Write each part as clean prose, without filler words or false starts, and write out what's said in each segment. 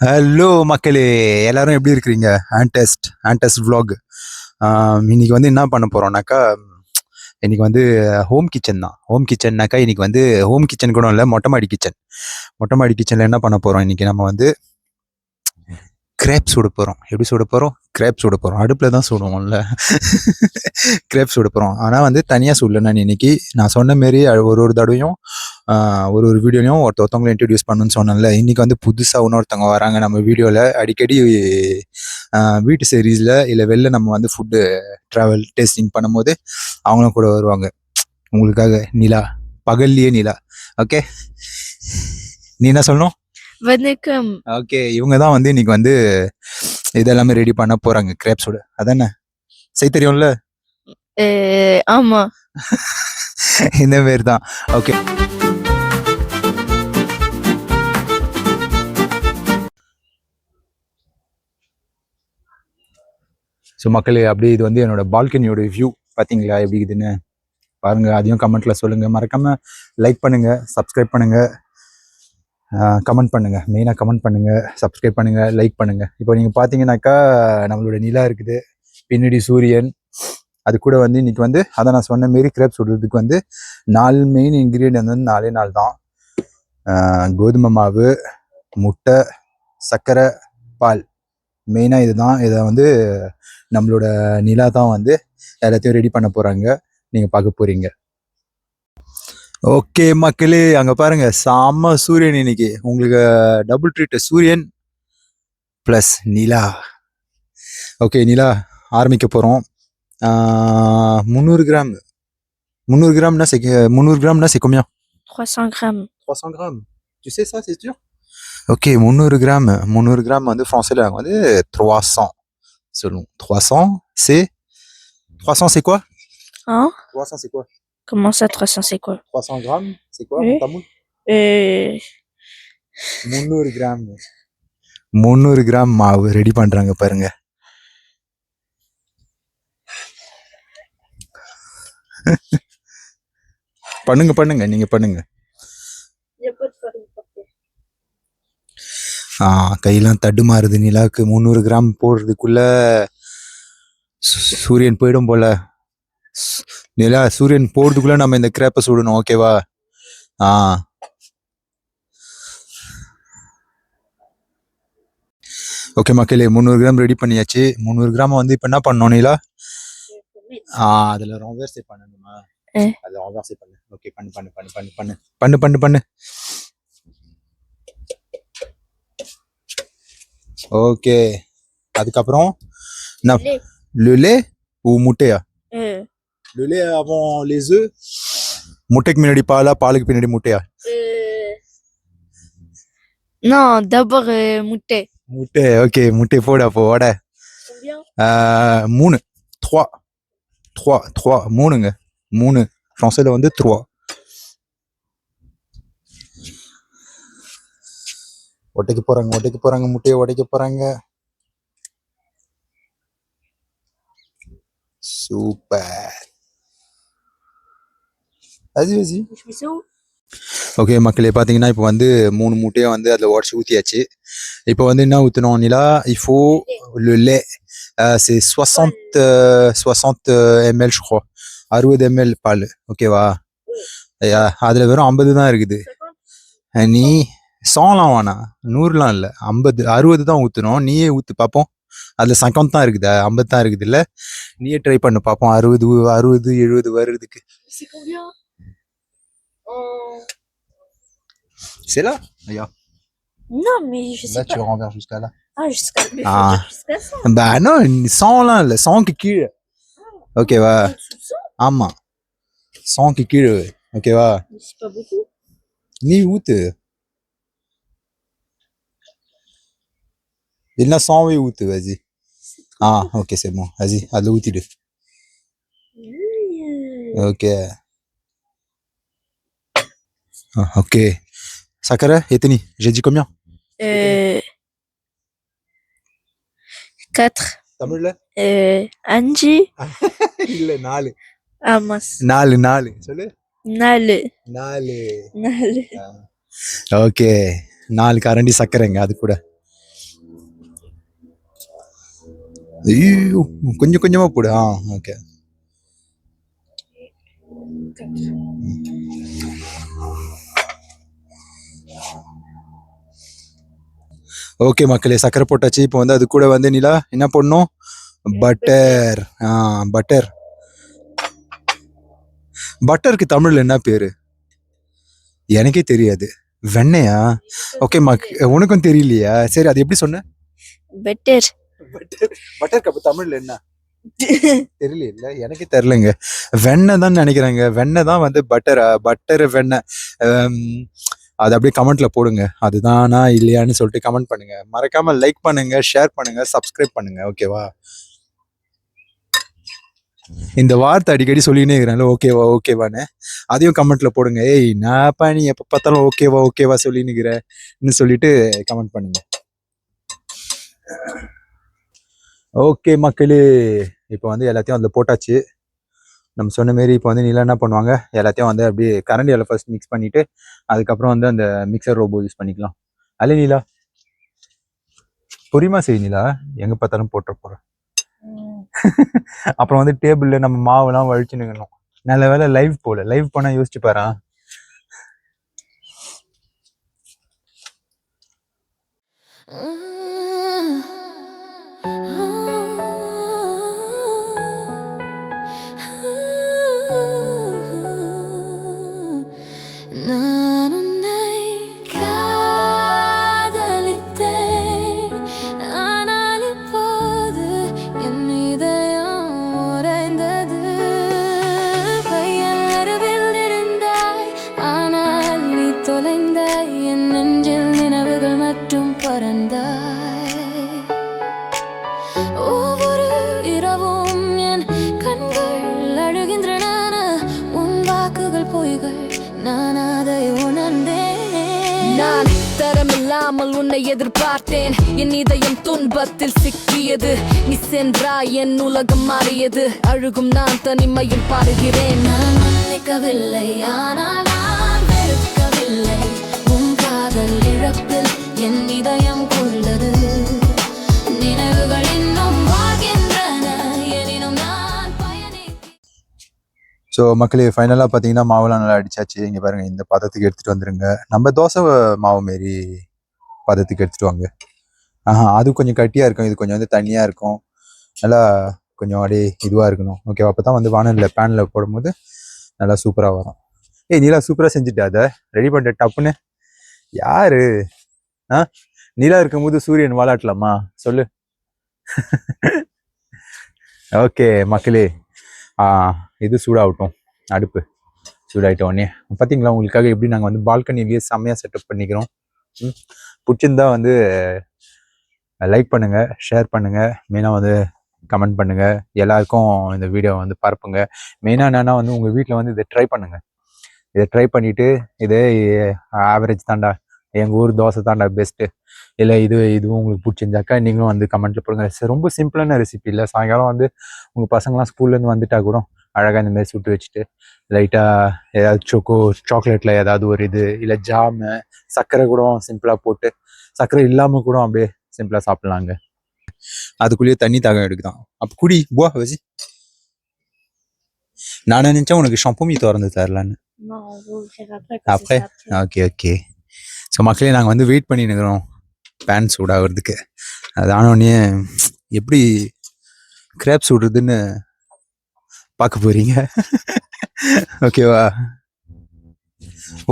Hello மக்களே, எல்லாரும் எப்படி இருக்கிறீங்க? ஆன்டெஸ்ட் vlog. இன்னைக்கு வந்து என்ன பண்ண போறோம்னாக்கா, இன்னைக்கு வந்து ஹோம் கிச்சன் தான். ஹோம் கிச்சன்னாக்கா இன்னைக்கு வந்து ஹோம் கிச்சன் கூட இல்லை, மொட்டை மாடி கிச்சன். மொட்டை மாடி கிச்சனில் என்ன பண்ண போகிறோம் இன்னைக்கு நம்ம வந்து கிரேப் சுட போகிறோம். எப்படி சுட போகிறோம்? கிரேப் சுட போகிறோம். அடுப்பில் தான் சுடுவோம்ல. கிரேப் சுட போகிறோம். ஆனால் வந்து தனியாக சுடல. நான் இன்னைக்கு நான் சொன்ன மாரி ஒரு ஒரு தடவையும் ஒரு வீடியோலையும் ஒருத்தவங்களை இன்ட்ரடியூஸ் பண்ணணும்னு சொன்னேன்ல. இன்னைக்கு வந்து புதுசாக இன்னொருத்தவங்க வராங்க நம்ம வீடியோவில். அடிக்கடி வீட்டு சீரீஸில் இல்லை வெளில நம்ம வந்து ஃபுட்டு ட்ராவல் டேஸ்டிங் பண்ணும்போது அவங்களும் கூட வருவாங்க. உங்களுக்காக நிலா, பகல்லையே நிலா. ஓகே, நீ என்ன சொல்லணும்? வணக்கம். ஓகே, இவங்க தான் வந்து இன்னைக்கு வந்து இதெல்லாமே ரெடி பண்ண போறாங்க கிரேப்ஸோட. அதானே செய்ய தெரியும்ல? ஆமா. இந்த மாரி தான். ஓகே, ஸோ மக்களே, அப்படியே இது வந்து என்னோட பால்கனியோட வியூ. பார்த்தீங்களா எப்படி இதுன்னு பாருங்க. அதையும் கமெண்ட்ல சொல்லுங்க. மறக்காம லைக் பண்ணுங்க, சப்ஸ்கிரைப் பண்ணுங்க, கமெண்ட் பண்ணுங்க. மெயினாக கமெண்ட் பண்ணுங்க, சப்ஸ்கிரைப் பண்ணுங்க, லைக் பண்ணுங்க. இப்போ நீங்க பார்த்தீங்கன்னாக்கா நம்மளோட நிலா இருக்குது, பின்னாடி சூரியன். அது கூட வந்து இன்னைக்கு வந்து அதை நான் சொன்ன மாரி கிரேப் சுடுறதுக்கு வந்து 4 மெயின் இன்க்ரீடியன்ட் வந்து 4 தான். கோதுமை மாவு, முட்டை, சர்க்கரை, பால். மெயினாக இதுதான். இதை வந்து நம்மளோட நிலா தான் வந்து எல்லாத்தையும் ரெடி பண்ண போகிறாங்க. நீங்கள் பார்க்க போகிறீங்க. ஓகே மக்களே, அங்கே பாருங்க, செம்ம சூரியன் இன்னைக்கு. உங்களுக்கு டபுள் ட்ரீட், சூரியன் ப்ளஸ் நிலா. ஓகே, நிலா ஆரம்பிக்க போகிறோம். 300 gram. 300 கிராம்னா 300 கிராம்னா c'est combien? 300 grammes. 300 grammes. Tu sais ça, c'est sûr? Okay, 300 gram. 300 gram வந்து ஃப்ரான்ஸில் வந்து 300 சொல்லுவோம். 300 c'est 300 c'est quoi? Hein? 300 c'est quoi? Comment ça, 300, c'est quoi? 300 grammes c'est quoi? Oui. Tamoul? 300 gram. 300 gram மாவு ready பண்றாங்க பாருங்க. பண்ணுங்க, நீங்க பண்ணுங்க. கையெல்லாம் தடுமாறுது நிலாவுக்கு. 300 கிராம் போடுறதுக்குள்ள சூரியன் போயிடும் போல. நிலா சூரியன் போடுறதுக்குள்ள நம்ம இந்த கிரேப்பை சுடணும். ஓகேவா? ஓகே மக்களே, 300 கிராம் ரெடி பண்ணியாச்சு. 300 கிராம் வந்து இப்போ என்ன பண்ணணும் நிலா? அதில் ரொம்பவே பண்ணணுமா? அதில் ரொம்பவே பண்ணு. ஓகே, பண்ணு. ஓகே, அதுக்கப்புறம் le lait ou முட்டையா? le lait avant les œufs. முட்டைக்கு முன்னாடி பாலா, பாலுக்கு பின்னாடி முட்டையா? Non, d'abord முட்டை. ஓகே, முட்டை போடு. அப்போ ஓட 3 3ங்க. 3 ஃப்ரான்ஸில் வந்து 3. ஒட்டைக்கு போறாங்க, முட்டையை உடைக்க போறாங்க. சூப்பர். vas-y. ஓகே மக்களே, பார்த்தீங்கன்னா இப்போ வந்து 3 முட்டையை வந்து அதில் உடச்சி ஊற்றியாச்சு. இப்போ வந்து என்ன ஊற்றணும் நிலா? இப்போ le lait, c'est 60 ml je crois. 60 ml பால். ஓகேவா? அதில் வெறும் 50 தான் இருக்குது. நீ 100லாம் வேணாம், 100லாம் இல்லை, 50 60 தான் ஊற்றணும். நீயே ஊற்று பார்ப்போம். அதில் 50 தான் இருக்குதா? 50 தான் இருக்குது இல்லை? நீயே ட்ரை பண்ணு பார்ப்போம். 60 70 வருதுக்கு. C'est là? Regarde. Non, mais je sais Là, pas. tu renverses jusqu'à là. Jusqu'à jusqu'à ça. Bah non, 100லாம் இல்லை, 100க்கு கீழே. ஓகேவா? ஆமாம், 100க்கு கீழே. ஓகேவா? C'est pas beaucoup. நீ ஊத்து. இல்லைன்னா 100வே ஊத்து. vas-y. Okay, c'est bon. vas-y, அதில் ஊற்றிடு. ஓகே. ஓகே, சக்கரை எத்தனை? j'ai dit combien? 4. தமிழ்ல 5. இல்ல 4. ஆமா. 4 சொல்லு. 4. ஓகே, 4 கரண்டி சக்கரைங்க அது கூட. ஐயோ, கொஞ்சம் கொஞ்சமா போடு. ஓகே. ஓகே மக்களே, சக்கரை போட்டாச்சு. இப்போ வந்து அது கூட வந்து நிலா என்ன போடணும்? பட்டர். பட்டர். பட்டருக்கு தமிழ்ல என்ன பேரு? எனக்கே தெரியாது. வெண்ணையா? ஓகே உனக்கும் தெரியலையா? சரி, அது எப்படி சொன்ன? பெட்டர். பட்டருக்கு அப்ப தமிழ்ல என்ன தெரியல? இல்ல எனக்கே தெரியலங்க. வெண்ணெய் தான் நினைக்கிறேங்க. வெண்ணெய் தான் வந்து பட்டர் வெண்ணெய். அது அப்படியே கமெண்ட்ல போடுங்க. அதுதானா இல்லையான்னு சொல்லிட்டு கமெண்ட் பண்ணுங்க. மறக்காம லைக் பண்ணுங்க, ஷேர் பண்ணுங்க, சப்ஸ்கிரைப் பண்ணுங்க. ஓகேவா? இந்த வார்த்தை அடிக்கடி சொல்லினே இருக்கிறாங்களே, ஓகேவா ஓகேவான்னு. அதையும் கமெண்ட்ல போடுங்க. ஏய் நான்ப்பா நீ எப்ப பார்த்தாலும் ஓகேவா ஓகேவா சொல்லினுக்கிறேன்னு சொல்லிட்டு கமெண்ட் பண்ணுங்க. ஓகே மக்களே, இப்போ வந்து எல்லாத்தையும் அதில் போட்டாச்சு. நம்ம சொன்ன மாரி இப்போ வந்து நிலா என்ன பண்ணுவாங்க, எல்லாத்தையும் வந்து அப்படியே கரண்டியால் ஃபர்ஸ்ட் மிக்ஸ் பண்ணிட்டு அதுக்கப்புறம் வந்து அந்த மிக்சர் ரோபோ யூஸ் பண்ணிக்கலாம். அல்ல நிலா, பொறிமா செய் நிலா, எங்க பார்த்தாலும் போட்டுற போறேன். அப்புறம் வந்து டேபிள்ல நம்ம மாவுலாம் வழிச்சு நிற்கணும். நல்ல வேலை லைவ் போல. லைவ் போனா யோசிச்சு பாரு. நான் தரமில்லாமல் உன்னை எதிர்பார்த்தேன். என் இதயம் துன்பத்தில் சிக்கியது. நீ சென்றாய், என் உலகம் மாறியது. அழுகும் நான் தனிமையில் பாடுகிறேன். நான் நினைக்கவில்லை, ஆனால் நான் வெறுக்கவில்லை. உன் காதல் இழப்பில் என் இதயம் கொள்ளது. நினைவுகள் இன்னும் வாழ்கின்றன, எனினும் நான் ஸோ மக்களே, ஃபைனலாக பார்த்தீங்கன்னா மாவுலாம் நல்லா அடிச்சாச்சு. இங்கே பாருங்க, இந்த பதத்துக்கு எடுத்துகிட்டு வந்துருங்க. நம்ம தோசை மாவு மாரி பதத்துக்கு எடுத்துகிட்டு வாங்க. அது கொஞ்சம் கட்டியாக இருக்கும், இது கொஞ்சம் வந்து தண்ணியாக இருக்கும். நல்லா கொஞ்சம் அப்படியே இதுவாக இருக்கணும். ஓகேவா? அப்போ தான் வந்து வானலில் பேனில் போடும்போது நல்லா சூப்பராக வரும். ஏய் நீலா, சூப்பராக செஞ்சுட்டு அதை ரெடி பண்ணிட்ட டப்புன்னு. யாரு? நீலா இருக்கும்போது சூரியன் வாலாட்டலாமா? சொல்லு. ஓகே மக்களே, இது சூடாகட்டும். அடுப்பு சூடாகிட்ட உடனே பார்த்தீங்களா, உங்களுக்காக எப்படி நாங்கள் வந்து பால்கனிலேயே செம்மையாக செட்டப் பண்ணிக்கிறோம். பிடிச்சிருந்தா வந்து லைக் பண்ணுங்கள், ஷேர் பண்ணுங்கள், மெயினாக வந்து கமெண்ட் பண்ணுங்கள். எல்லாருக்கும் இந்த வீடியோ வந்து பரப்புங்க. மெயினாக என்னென்னா வந்து உங்கள் வீட்டில் வந்து இதை ட்ரை பண்ணுங்கள். இதை ட்ரை பண்ணிவிட்டு இதே ஆவரேஜ் தாண்டா, எங்கள் ஊர் தோசை தாண்டா பெஸ்ட்டு, இல்லை இதுவும் உங்களுக்கு பிடிச்சிருந்தாக்கா நீங்களும் வந்து கமெண்ட்டில் போடுங்க. ரொம்ப சிம்பிளான ரெசிபி இல்லை. சாயங்காலம் வந்து உங்கள் பசங்களாம் ஸ்கூல்லேருந்து வந்துட்டா கூட அழகாக இந்த மாதிரி சுட்டு வச்சுட்டு லைட்டாக ஏதாவது சாக்லேட்டில் ஏதாவது ஒரு இது, இல்லை ஜாமு, சர்க்கரை கூட சிம்பிளாக போட்டு, சர்க்கரை இல்லாமல் கூட அப்படியே சிம்பிளாக சாப்பிட்லாங்க. அதுக்குள்ளேயே தண்ணி தாகம் எடுக்குதான். அப்போ குடி போவா வச்சு. நான் நினச்சேன் உனக்கு ஷாம்பூமி திறந்து தரலான்னு. அப்போ ஓகே ஓகே. ஸோ மக்களே, நாங்கள் வந்து வெயிட் பண்ணின்னுக்கிறோம் பேன் சூடாகிறதுக்கு. அது ஆனோடனே எப்படி கிரேப் சுடுறதுன்னு பார்க்க போறீங்க. ஓகேவா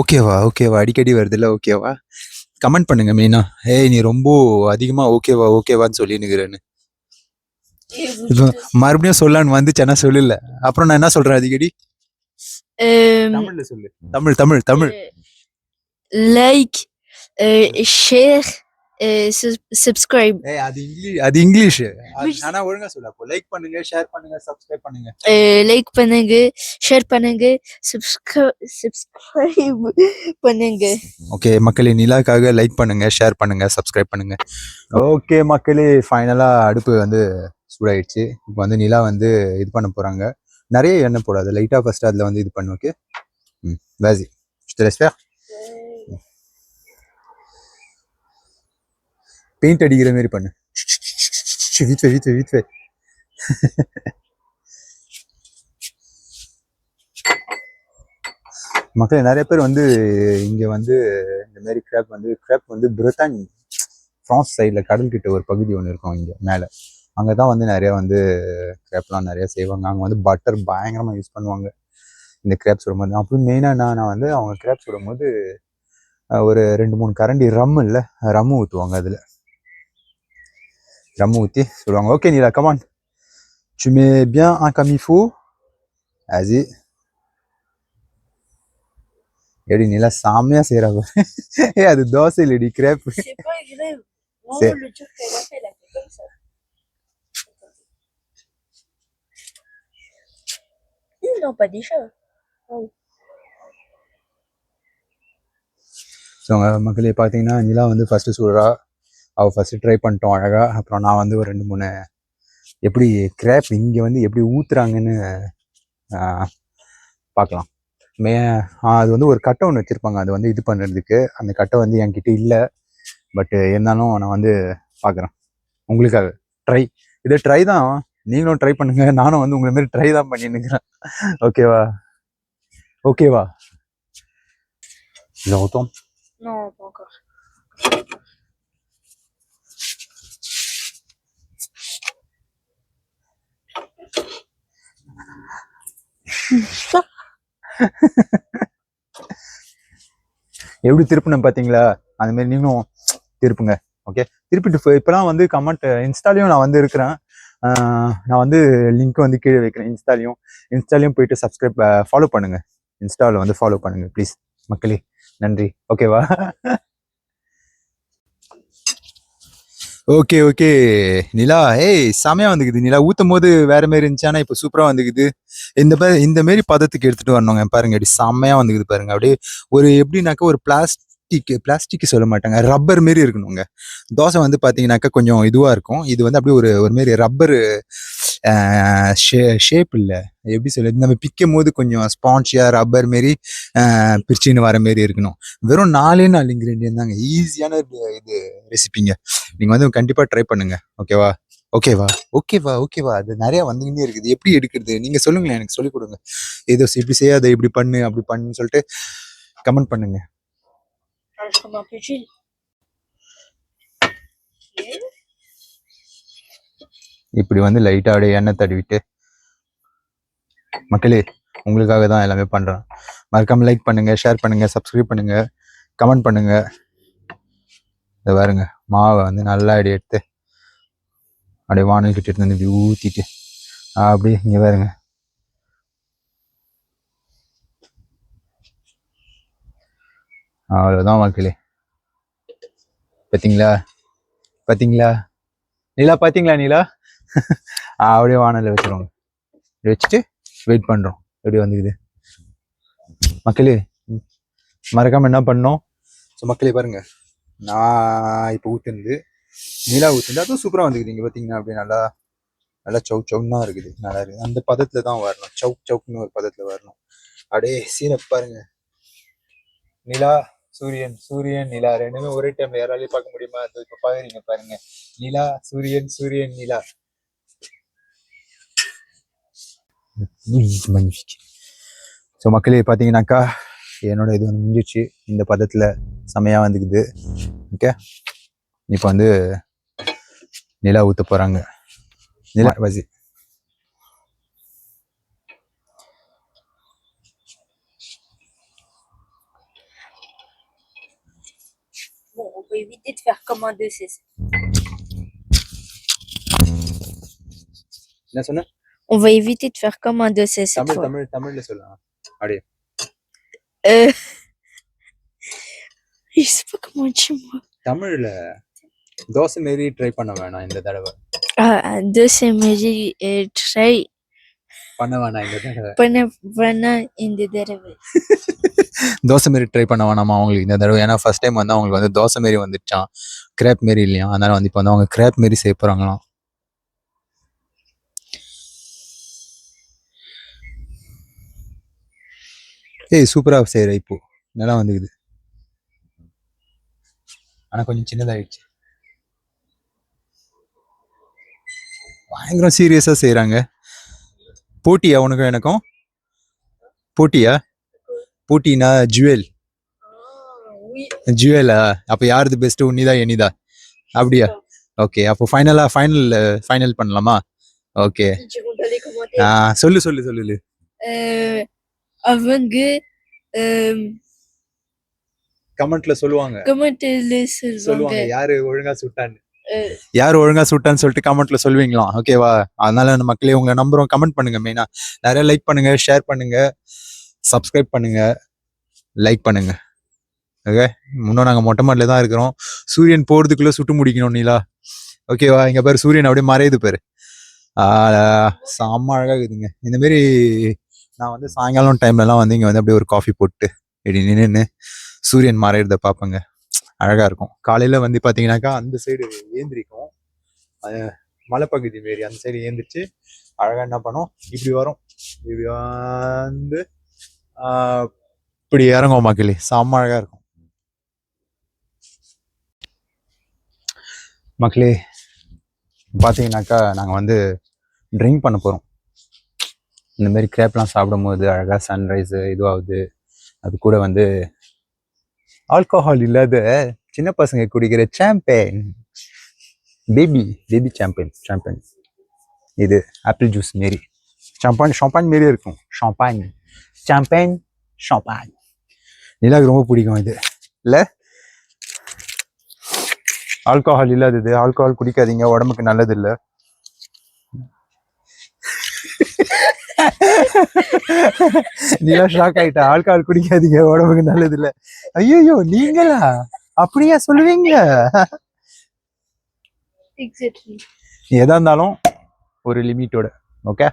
ஓகேவா ஓகேவா? அடிக்கடி வருதுல்ல ஓகேவா? கமெண்ட் பண்ணுங்க மெயினா. ஏய் நீ ரொம்ப அதிகமா ஓகேவா ஓகேவான்னு சொல்லினுக்கிறேன்னு. இப்போ மறுபடியும் சொல்லான்னு வந்துச்சேன்னா சொல்லல. அப்புறம் நான் என்ன சொல்றேன் அடிக்கடி? தமிழ்ல சொல்லு. Tamil Tamil Tamil. Like, share, subscribe. அது இங்கிலீஷ். ஆனா ஒழுங்கா சொல்ல. அப்போ லைக் பண்ணுங்க, ஷேர் பண்ணுங்க, சப்ஸ்கிரைப் பண்ணுங்க. லைக் பண்ணுங்க, ஷேர் பண்ணுங்க, சப்ஸ்கிரைப் பண்ணுங்க. ஓகே மக்களே, நிலாக்காக லைக் பண்ணுங்க, ஷேர் பண்ணுங்க, சப்ஸ்கிரைப் பண்ணுங்க. ஓகே மக்களே, ஃபைனலா அடுப்பு வந்து சூடாயிடுச்சு. இப்போ வந்து நிலா வந்து இது பண்ண போறாங்க. நிறைய எண்ணெய் போடாது, லைட்டா ஃபர்ஸ்ட் அதுல வந்து இது பண்ணு. Okay, vas-y, je te laisse faire. Paint அடிக்கிற மாதிரி பண்ணு. vite fait, vite fait, vite fait. மக்கள் நிறைய பேர் வந்து இங்கே வந்து இந்த மாதிரி கிராப் வந்து பிரிட்டானி ஃப்ரான்ஸ் சைடில் கடல்கிட்ட ஒரு பகுதி ஒன்று இருக்கும் இங்கே மேலே. அங்கே தான் வந்து நிறையா வந்து கிராப்லாம் நிறையா செய்வாங்க. அங்கே வந்து பட்டர் பயங்கரமாக யூஸ் பண்ணுவாங்க இந்த கிராப் சுடும்போது. அப்புறம் மெயினாக நான் வந்து அவங்க கிராப் சுடும்போது ஒரு 2-3 கரண்டி ரம்மு ஊற்றுவாங்க. அதில் ரம்மு ஊற்றி சுடுவாங்க. ஓகே நீலா come on, tu mets bien un comme il faut. Vas-y. எப்படி நிலா செம்மையா செய்யறாங்க. அது தோசை இல்லடி grape. C'est pas grave. Moi, C'est- le turc qu'elle a fait comme ça. Ils n'ont pas déjà. So மக்களே பார்த்தீங்கன்னா நிலா வந்து ஃபஸ்ட்டு சுடுறா. அவள் ஃபஸ்ட்டு ட்ரை பண்ணிட்டோம் அழகாக. அப்புறம் நான் வந்து ஒரு 2-3 எப்படி கிரேப் இங்கே வந்து எப்படி ஊற்றுறாங்கன்னு பார்க்கலாம். அது வந்து ஒரு கட்டை ஒன்று வச்சுருப்பாங்க, அது வந்து இது பண்ணுறதுக்கு. அந்த கட்டை வந்து என்கிட்ட இல்லை. பட்டு இருந்தாலும் நான் வந்து பார்க்குறேன் உங்களுக்காக. இது ட்ரை தான். நீங்களும் ட்ரை பண்ணுங்க. நானும் வந்து உங்களை மாதிரி ட்ரை தான் பண்ணின்னுக்கிறேன். ஓகேவா? Je retourne. Non, pas encore. எப்படி திருப்பினேன் பார்த்தீங்களா? அந்த மாதிரி நீங்களும் திருப்புங்க. ஓகே, திருப்பிட்டு இப்போலாம் வந்து கமெண்ட் இன்ஸ்டாலையும் நான் வந்து இருக்கிறேன். நான் வந்து லிங்க் வந்து கீழே வைக்கிறேன். இன்ஸ்டாலையும் போயிட்டு ஃபாலோ பண்ணுங்க. இன்ஸ்டாவில் வந்து ஃபாலோ பண்ணுங்க ப்ளீஸ் மக்களே. நன்றி. ஓகேவா? ஓகே நிலா, செமையா வந்துக்குது. நிலா ஊத்தும் போது வேற மாதிரி இருந்துச்சு, ஆனா இப்போ சூப்பரா வந்துக்குது. இந்த மாரி பதத்துக்கு எடுத்துட்டு வரணுங்க. பாருங்க அப்படி செம்மையா வந்துக்குது பாருங்க. அப்படியே ஒரு எப்படின்னாக்கா ஒரு பிளாஸ்டிக் சொல்ல மாட்டாங்க, ரப்பர் மாரி இருக்கணுங்க. தோசை வந்து பாத்தீங்கன்னாக்கா கொஞ்சம் இதுவா இருக்கும். இது வந்து அப்படியே ஒரு மாரி ரப்பர் ஷேப் இல்லை, எப்படி சொல்லுது, நம்ம பிக்கும் போது கொஞ்சம் ஸ்பான்ச்சியா ரப்பர் மாரி பிரிச்சுன்னு வர மாரி இருக்கணும். வெறும் 4 இன்கிரீடியன்ட் தாங்க. ஈஸியான இது ரெசிபிங்க. நீங்க வந்து கண்டிப்பா ட்ரை பண்ணுங்க. ஓகேவா. அது நிறைய வந்துகிட்டே இருக்குது. எப்படி எடுக்கிறது நீங்க சொல்லுங்களேன், எனக்கு சொல்லிக் கொடுங்க. ஏதோ இப்படி செய்யாத, இப்படி பண்ணு, அப்படி பண்ணுன்னு சொல்லிட்டு கமெண்ட் பண்ணுங்க. Comme un peu chill. இப்படி வந்து லைட்டா அப்படியே எண்ணெய் தடவிட்டு மக்களே உங்களுக்காக தான் எல்லாமே பண்றேன். மறக்காம லைக் பண்ணுங்க, ஷேர் பண்ணுங்க, சப்ஸ்கிரைப் பண்ணுங்க, கமெண்ட் பண்ணுங்க. இதை பாருங்க, மாவை வந்து நல்லா அடி எடுத்து அப்படியே வானல் கிட்ட எடுத்து வந்து இப்படி ஊத்திட்டு அப்படியே இங்க பாருங்க. அவ்வளவுதான் மக்களே. பாத்தீங்களா நீலா? பாத்தீங்களா? அப்படியே வானல்ல வச்சிருவாங்க. வச்சுட்டு வெயிட் பண்றோம். எப்படி வந்துக்குது மக்களே. மறக்காம என்ன பண்ணோம். ஸோ மக்களே பாருங்க, நான் இப்போ ஊத்துனது நீலா ஊத்துனது அதுவும் சூப்பரா வந்துக்குது. இங்க பாத்தீங்கன்னா அப்படியே நல்லா சவுன்னா இருக்குது. நல்லா இருக்குது. அந்த பதத்துல தான் வரணும். சவுக்குன்னு ஒரு பதத்துல வரணும். அப்படியே சீனை பாருங்க. நிலா சூரியன் நிலா ரெண்டுமே ஒரே டைம்ல யாராலையும் பார்க்க முடியுமா? அது இப்ப பாக்குறீங்க பாருங்க. நிலா சூரியன் நிலா. ஸோ மக்களே பார்த்தீங்கன்னாக்கா என்னோட இது வந்து முடிஞ்சிச்சு. இந்த பதத்துல செமையா வந்துக்குது. ஓகே, இப்போ வந்து நிலா ஊத்த போறாங்க. நிலா வசி Bon, on peut éviter de faire comme un 2C. என்ன சொன்ன? On va éviter de faire comme un 2C cette fois. தமிழ்ல சொல்லலாம். அப்படியே Je sais pas comment dire moi. தமிழ்ல தோசை மாரி ட்ரை பண்ண வேணாம் இந்த தடவை. 2C மாரி ட்ரை பண்ண வேணாம் இந்த தடவை. இந்த தடவை தோசை மாரி ட்ரை பண்ண வேணாமா அவங்களுக்கு இந்த தடவை? ஏன்னா ஃபர்ஸ்ட் டைம் வந்து அவங்களுக்கு வந்து தோசை மாரி வந்துடுச்சான், கிரேப் மாரி இல்லையா. அதனால வந்து இப்போ வந்து அவங்க கிரேப் மாரி செய்ய போறாங்களாம். சூப்பரா செய்யற இப்போ நல்லா வந்துக்குது. ஆனா கொஞ்சம் சின்னதாயிடுச்சு. பயங்கரம் சீரியஸாக செய்கிறாங்க. போட்டியா உனக்கும் எனக்கும்? போட்டியா? போட்டினா ஜுவல். Oui. ஜுவலா? அப்போ யாருது பெஸ்ட்டு, உன்னிதா எனிதா? அப்படியா? ஓகே, அப்போ ஃபைனல் பண்ணலாமா? Okay. Ils diront dans les commentaires. சொல்லு. அவங்க கமெண்ட்ல சொல்லுவாங்க. கமெண்ட்ல சொல்லுவாங்க யாரு ஒழுங்கா சுட்டான்னு சொல்லிட்டு கமெண்ட்ல சொல்லுவீங்களாம். ஓகேவா? அதனால நம்ம மக்களே உங்களை நம்புறோம். கமெண்ட் பண்ணுங்க, மெயினா நிறைய லைக் பண்ணுங்க, ஷேர் பண்ணுங்க, சப்ஸ்கிரைப் பண்ணுங்க, லைக் பண்ணுங்க. ஓகே, இன்னும் நாங்கள் மொட்டை மாடில தான் இருக்கிறோம். சூரியன் போறதுக்குள்ள சுட்டு முடிக்கணும் நீலா. ஓகேவா? இங்க பாரு, சூரியன் அப்படியே மறையுது பாரு. செம்ம அழகா இருக்குதுங்க. இந்த மாதிரி நான் வந்து சாயங்காலம் டைம்லலாம் வந்து இங்கே வந்து அப்படியே ஒரு காஃபி போட்டு இப்படி நின்று சூரியன் மறையிறத பார்ப்பேங்க. அழகா இருக்கும். காலையில வந்து பார்த்தீங்கன்னாக்கா அந்த சைடு ஏந்திரிக்கும், மலைப்பகுதி மாரி அந்த சைடு ஏந்திரிச்சு அழகா என்ன பண்ணும், இப்படி வரும், இப்படி வந்து இப்படி இறங்கும் மக்களே. செம்ம அழகா இருக்கும் மக்களே. பார்த்தீங்கன்னாக்கா நாங்கள் வந்து ட்ரிங்க் பண்ண போகிறோம். இந்த மாதிரி கிரேப்லாம் சாப்பிடும்போது அழகாக சன்ரைஸு இதுவாகுது. அது கூட வந்து ஆல்கஹால் இல்லாத சின்ன பசங்க குடிக்கிற சாம்பேன், பேபி சாம்பேன். இது ஆப்பிள் ஜூஸ் மாரி ஷாம்பான் மாரியே இருக்கும். சாம்பேன். நிலாவுக்கு ரொம்ப பிடிக்கும் இது இல்லை? ஆல்கஹால் இல்லாதது. ஆல்கஹால் குடிக்காதீங்க, உடம்புக்கு நல்லது இல்லை. நிலா ஷாக் ஆயிட்டா. ஆல்கஹால் குடிக்காதீங்க, உடம்புக்கு நல்லது இல்லை. ஐயோ, நீங்களா அப்படியா சொல்லுவீங்க? Exactly. எதா இருந்தாலும் ஒரு லிமிட்டோட. ஓகே,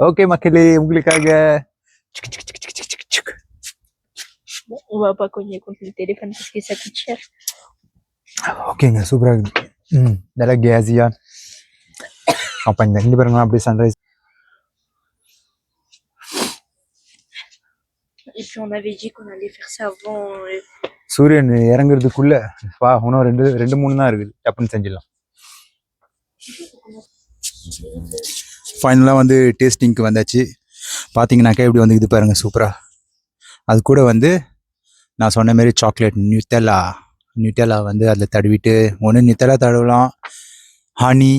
ஓகே மக்களே, உங்களுக்காக Bon, on va pas cogner contre le téléphone parce que ça coûte cher. ஓகேங்க, சூப்பராக இருக்குது. நல்லா கேஸியா ஷாம்பான் ரெண்டு பேருங்க அப்படியே sunrise. Et puis on avait dit qu'on allait faire ça avant. சூரியன் இறங்குறதுக்குள்ள வா, இன்னும் ரெண்டு மூணு தான் இருக்குது, டப்புன்னு செஞ்சிடலாம். ஃபைனலாக வந்து டேஸ்டிங்க்கு வந்தாச்சு. பார்த்தீங்கன்னாக்கா இப்படி வந்து இது பாருங்க, சூப்பராக. அது கூட வந்து நான் சொன்ன மாரி சாக்லேட் நியூட்டெல்லா வந்து அதில் தடவிட்டு, ஒன்று நியூட்டெல்லா தடவலாம், ஹனி,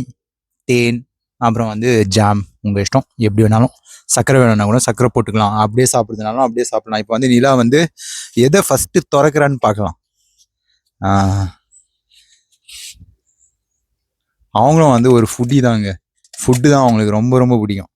தேன், அப்புறம் வந்து ஜாம், உங்கள் இஷ்டம். எப்படி வேணாலும், சர்க்கரை வேணும்னா கூட சர்க்கரை போட்டுக்கலாம். அப்படியே சாப்பிட்றதுனாலும் அப்படியே சாப்பிடலாம். இப்போ வந்து நிலா வந்து எதை ஃபஸ்ட்டு திறக்கிறான்னு பார்க்கலாம். அவங்களும் வந்து ஒரு ஃபுட்டி தாங்க. ஃபுட்டு தான் அவங்களுக்கு ரொம்ப ரொம்ப பிடிக்கும்.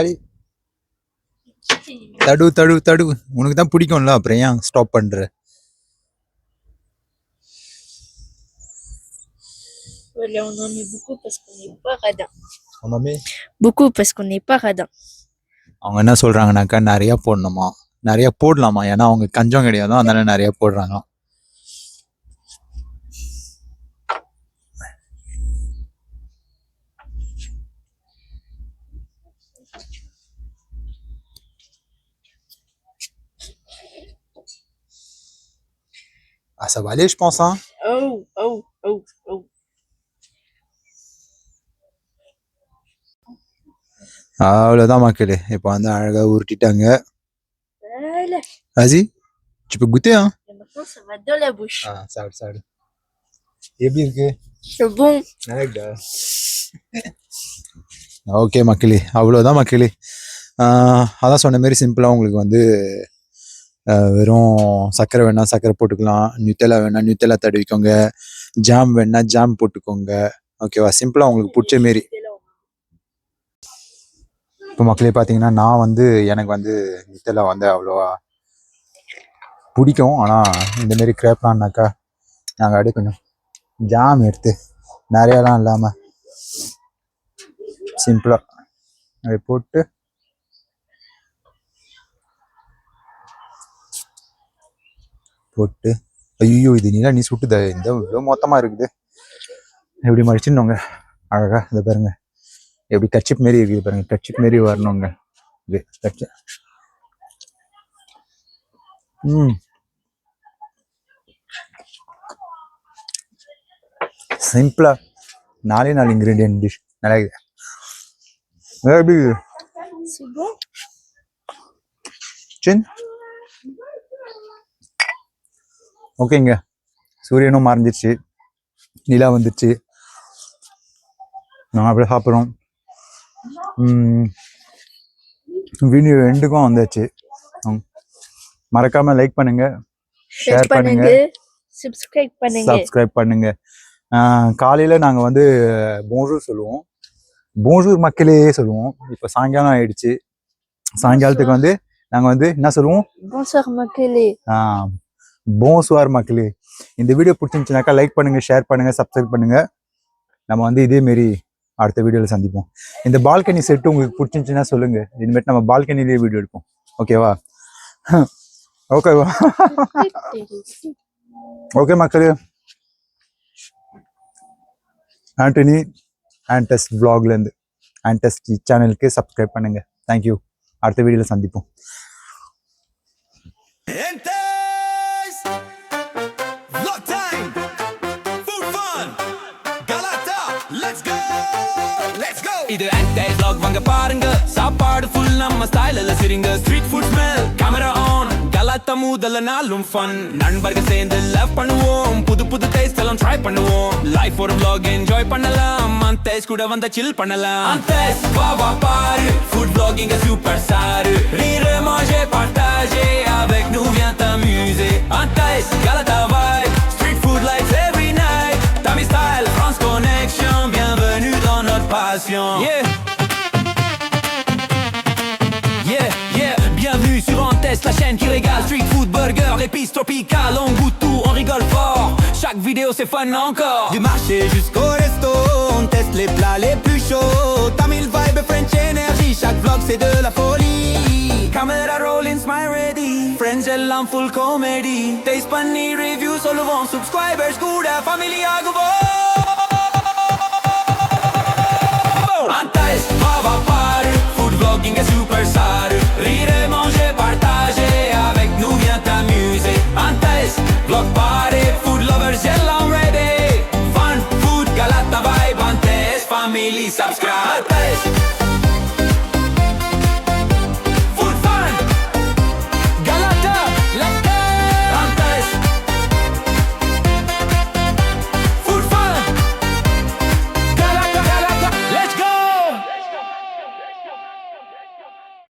அடி தடு உனக்கு தான் பிடிக்கும்ல, அப்புறம் ஏன் ஸ்டாப் பண்ற? Voilà, on en met beaucoup parce qu'on n'est pas radin. On en met Beaucoup parce qu'on n'est pas radin. அவங்க என்ன சொல்றாங்கன்னாக்கா நிறைய போடணுமா, நிறைய போடலாமா, ஏன்னா அவங்க கஞ்சம் கிடையாது, அதனால நிறைய போடுறாங்க. Ah, ça va aller, je pense, hein. Oh. அவ்வளோதான் மக்களே. இப்போ வந்து அழகாக உருட்டிட்டாங்க. Voilà. Vas-y, tu peux goûter, hein. Et maintenant, ça va dans la bouche. சாப்பிடு. எப்படி இருக்கு? C'est bon. நல்லாக்குதா? ஓகே மக்களே, அவ்வளோதான் மக்களே. அதான் சொன்ன மாரி சிம்பிளாக உங்களுக்கு வந்து வெறும் சர்க்கரை வேணா சர்க்கரை போட்டுக்கலாம், நியூட்டெல்லா வேணா நியூட்டெல்லா தடவிக்கோங்க, ஜாம் வேணா ஜாம் போட்டுக்கோங்க. ஓகேவா? சிம்பிளாக உங்களுக்கு பிடிச்ச மாரி. இப்போ மக்களே பார்த்தீங்கன்னா நான் வந்து எனக்கு வந்து நியூட்டெல்லா வந்து அவ்வளோவா பிடிக்கும். ஆனால் இந்தமாரி கிரேப்லான்னாக்கா நாங்கள் அப்படியே கொஞ்சம் ஜாம் எடுத்து நிறையாலாம் இல்லாமல் சிம்பிளாக அதை போட்டு ஐயோ இது நீ சுட்டுத இந்த இவ்வளோ மொத்தமாக இருக்குது. எப்படி மடிச்சிடணுங்க அழகா. இதை பாருங்க எப்படி கட்சிப் மாரி இருக்குது பாருங்க. கட்சிப் மாரி வரணுங்க இது கட்சி. சிம்பிளா 4 இன்கிரீடியன்ட் டிஷ் நல்லா இருக்குது. எப்படி C'est bon? சின் ஓகேங்க. சூரியனும் மறைஞ்சிருச்சு, நிலா வந்துருச்சு, நாங்கள் அப்படியே சாப்பிட்றோம். வீடியோ எண்டுக்கும் வந்தாச்சு. மறக்காம லைக் பண்ணுங்க, ஷேர் பண்ணுங்க, சப்ஸ்கிரைப் பண்ணுங்க. காலையில நாங்க வந்து போன்ஜூர் சொல்லுவோம், போன்ஜூர் மக்களே சொல்லுவோம். இப்போ சாயங்காலம் ஆயிடுச்சு. சாயங்காலத்துக்கு வந்து நாங்க வந்து என்ன சொல்லுவோம்? Bonsoir மக்களே. போன்சுவார் மக்களே. இந்த வீடியோ பிடிச்சிருந்துச்சுனாக்கா லைக் பண்ணுங்க, ஷேர் பண்ணுங்க, சப்ஸ்கிரைப் பண்ணுங்க. நம்ம வந்து இதே மாரி அடுத்த வீடியோல சந்திப்போம். இந்த பால்கனி செட்டு உங்களுக்கு பிடிச்சிருந்துச்சுன்னா சொல்லுங்க. இனிமேட்டு நம்ம பால்கனிலேயே வீடியோ எடுப்போம். ஓகேவா? ஓகேவா? ஓகே மக்களே, ஆண்டனி ஆண்டஸ்ட் vlogலேருந்து ஆண்டஸ்ட் சேனலுக்கு சப்ஸ்கிரைப் பண்ணுங்க. தேங்க்யூ. அடுத்த வீடியோல சந்திப்போம். இது Antes vlog வாங்க பாருங்க. சாப்பாடு ஃபுல் நம்ம ஸ்டைல்ல சிரிங்க. Street food smell, camera on, கலாட்டா முதல்ல நாளும் ஃபன். நண்பர்கள் சேர்ந்து லவ் பண்ணுவோம், புது புது டேஸ்ட் எல்லாம் ட்ரை பண்ணுவோம். லைஃப் ஒரு vlog என்ஜாய் பண்ணலாம், Antes கூட வந்தா சில் பண்ணலாம். Antes வா வா பாரு, ஃபுட் vlogging super சாரு. Rire, manger, partager, avec nous viens t'amuser. Antes, Galata vibe, street food lights every night. Tammy style, France connection, bienvenue dans notre passion. Yeah. Bienvenue sur Antes, la chaîne qui régale. Street food, burger, épices tropicales, on goûte tout, on rigole fort. Chaque vidéo c'est fun encore. Du marché jusqu'au resto, on teste les plats les plus chauds. Tamil vibe, French energy, chaque vlog c'est de la folie. Camera rolling, smile ready, friends எல்லாம் full comedy. Taste பண்ணி review சொல்லுவோம், subscribers கூட family ஆகுவோம். Antes, va va paru, food vlogging est super saru. Rire, manger, partager, avec nous viens t'amuser. Antes, vlog party, food lovers yellow ready. Fun, food, galata vibe, Antes, family subscribe. Antes.